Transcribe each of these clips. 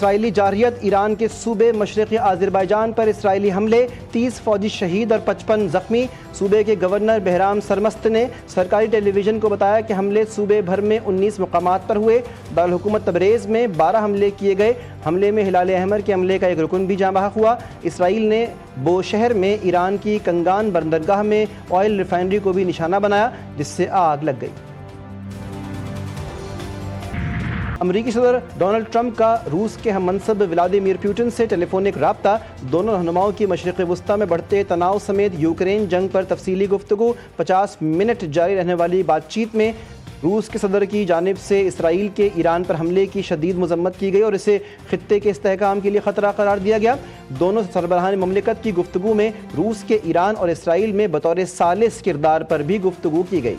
اسرائیلی جارحیت ایران کے صوبے مشرقی آذربائیجان پر اسرائیلی حملے، 30 فوجی شہید اور 55 زخمی۔ صوبے کے گورنر بہرام سرمست نے سرکاری ٹیلی ویژن کو بتایا کہ حملے صوبے بھر میں 19 مقامات پر ہوئے۔ دارالحکومت تبریز میں 12 حملے کیے گئے۔ حملے میں ہلال احمر کے عملے کا ایک رکن بھی جاں بحق ہوا۔ اسرائیل نے بوشہر میں ایران کی کنگان بندرگاہ میں آئل ریفائنری کو بھی نشانہ بنایا، جس سے آگ لگ گئی۔ امریکی صدر ڈونلڈ ٹرمپ کا روس کے ہم منصب ولادیمیر پوٹن سے ٹیلی فونک رابطہ۔ دونوں رہنماؤں کی مشرق وسطیٰ میں بڑھتے تناؤ سمیت یوکرین جنگ پر تفصیلی گفتگو۔ 50 منٹ جاری رہنے والی بات چیت میں روس کے صدر کی جانب سے اسرائیل کے ایران پر حملے کی شدید مذمت کی گئی اور اسے خطے کے استحکام کے لیے خطرہ قرار دیا گیا۔ دونوں سربراہان مملکت کی گفتگو میں روس کے ایران اور اسرائیل میں بطور ثالث کردار پر بھی گفتگو کی گئی۔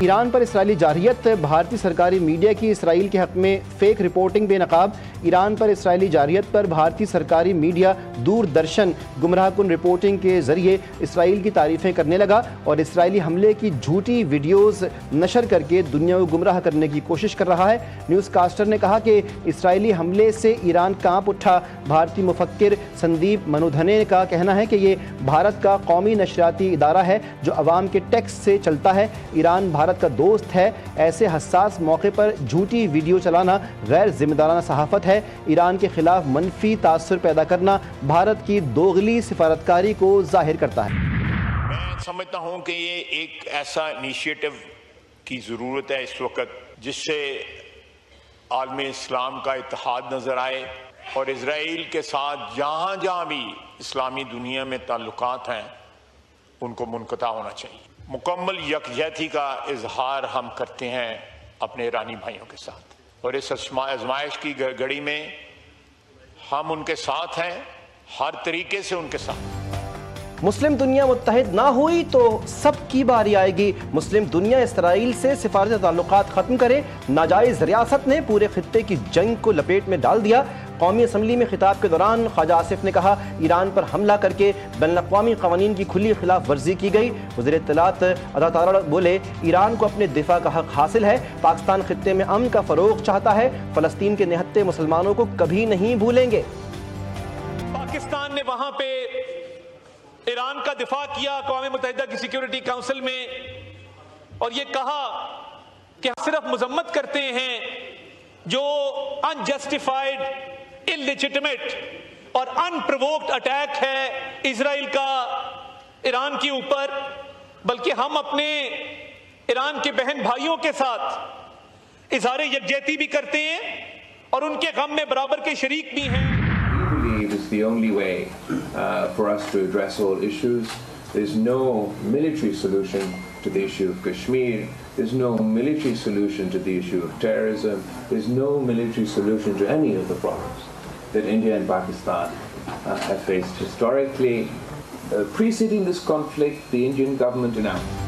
ایران پر اسرائیلی جارحیت، بھارتی سرکاری میڈیا کی اسرائیل کے حق میں فیک رپورٹنگ بے نقاب۔ ایران پر اسرائیلی جارحیت پر بھارتی سرکاری میڈیا دوردرشن گمراہ کن رپورٹنگ کے ذریعے اسرائیل کی تعریفیں کرنے لگا اور اسرائیلی حملے کی جھوٹی ویڈیوز نشر کر کے دنیا کو گمراہ کرنے کی کوشش کر رہا ہے۔ نیوز کاسٹر نے کہا کہ اسرائیلی حملے سے ایران کانپ اٹھا۔ بھارتی مفکر سندیپ منودھنے کا کہنا ہے کہ یہ بھارت کا قومی نشریاتی ادارہ ہے جو عوام کے ٹیکس سے چلتا ہے۔ ایران بھارت کا دوست ہے، ایسے حساس موقع پر جھوٹی ویڈیو چلانا غیر ذمہ دارانہ صحافت ہے۔ ایران کے خلاف منفی تاثر پیدا کرنا بھارت کی دوغلی سفارتکاری کو ظاہر کرتا ہے۔ میں سمجھتا ہوں کہ یہ ایک ایسا انیشیٹو کی ضرورت ہے اس وقت جس سے عالم اسلام کا اتحاد نظر آئے اور اسرائیل کے ساتھ جہاں جہاں بھی اسلامی دنیا میں تعلقات ہیں ان کو منقطع ہونا چاہیے۔ مکمل یکجہتی کا اظہار ہم کرتے ہیں اپنے ایرانی بھائیوں کے ساتھ اور اس آزمائش کی گھڑی میں ہم ان کے ساتھ ہیں، ہر طریقے سے ان کے ساتھ۔ مسلم دنیا متحد نہ ہوئی تو سب کی باری آئے گی۔ مسلم دنیا اسرائیل سے سفارتی تعلقات ختم کرے۔ ناجائز ریاست نے پورے خطے کی جنگ کو لپیٹ میں ڈال دیا۔ قومی اسمبلی میں خطاب کے دوران خواجہ آصف نے کہا ایران پر حملہ کر کے بین الاقوامی قوانین کی کھلی خلاف ورزی کی گئی۔ وزیر اطلاعات عطا تارڑ بولے ایران کو اپنے دفاع کا حق حاصل ہے، پاکستان خطے میں امن کا فروغ چاہتا ہے، فلسطین کے نہتے مسلمانوں کو کبھی نہیں بھولیں گے۔ پاکستان نے وہاں پہ ایران کا دفاع کیا اقوام متحدہ کی سیکیورٹی کونسل میں اور یہ کہا کہ ہم صرف مذمت کرتے ہیں جو انجسٹیفائڈ، انلیجٹمیٹ اور انپرووکڈ اٹیک ہے اسرائیل کا ایران کے اوپر، بلکہ ہم اپنے ایران کے بہن بھائیوں کے ساتھ اظہار یکجہتی بھی کرتے ہیں اور ان کے غم میں برابر کے شریک بھی ہیں۔ It's the only way for us to address all issues. There's no military solution to the issue of Kashmir. There's no military solution to the issue of terrorism. There's no military solution to any of the problems that India and Pakistan have faced historically. Preceding this conflict, the Indian government announced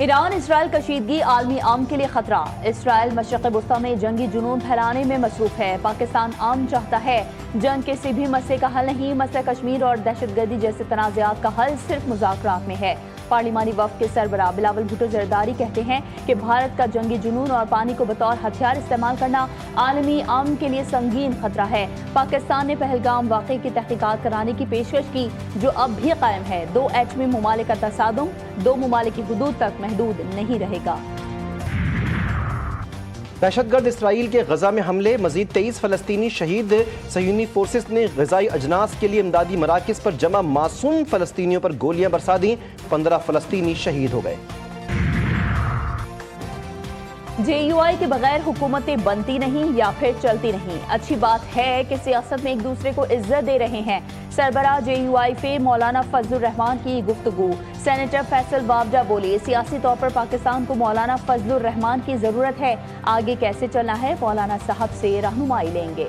Iran اسرائیل کشیدگی عالمی امن کے لیے خطرہ۔ اسرائیل مشرق وسطیٰ میں جنگی جنون پھیلانے میں مصروف ہے۔ پاکستان امن چاہتا ہے، جنگ کسی بھی مسئلے کا حل نہیں۔ مسئلہ کشمیر اور دہشت گردی جیسے تنازعات کا حل صرف مذاکرات میں ہے۔ پارلیمانی وفد کے سربراہ بلاول بھٹو زرداری کہتے ہیں کہ بھارت کا جنگی جنون اور پانی کو بطور ہتھیار استعمال کرنا عالمی امن کے لیے سنگین خطرہ ہے۔ پاکستان نے پہلگام واقعے کی تحقیقات کرانے کی پیشکش کی جو اب بھی قائم ہے۔ 2 ایٹمی ممالک کا تصادم 2 ممالک کی حدود تک محدود نہیں رہے گا۔ دہشت گرد اسرائیل کے غزہ میں حملے، مزید 23 فلسطینی شہید۔ صہیونی فورسز نے غذائی اجناس کے لیے امدادی مراکز پر جمع معصوم فلسطینیوں پر گولیاں برسا دیں، 15 فلسطینی شہید ہو گئے۔ JUI کے بغیر حکومتیں بنتی نہیں یا پھر چلتی نہیں۔ اچھی بات ہے کہ سیاست میں ایک دوسرے کو عزت دے رہے ہیں۔ سربراہ JUI فے مولانا فضل الرحمان کی گفتگو۔ سینیٹر فیصل وابڈا بولے سیاسی طور پر پاکستان کو مولانا فضل الرحمان کی ضرورت ہے، آگے کیسے چلنا ہے مولانا صاحب سے رہنمائی لیں گے۔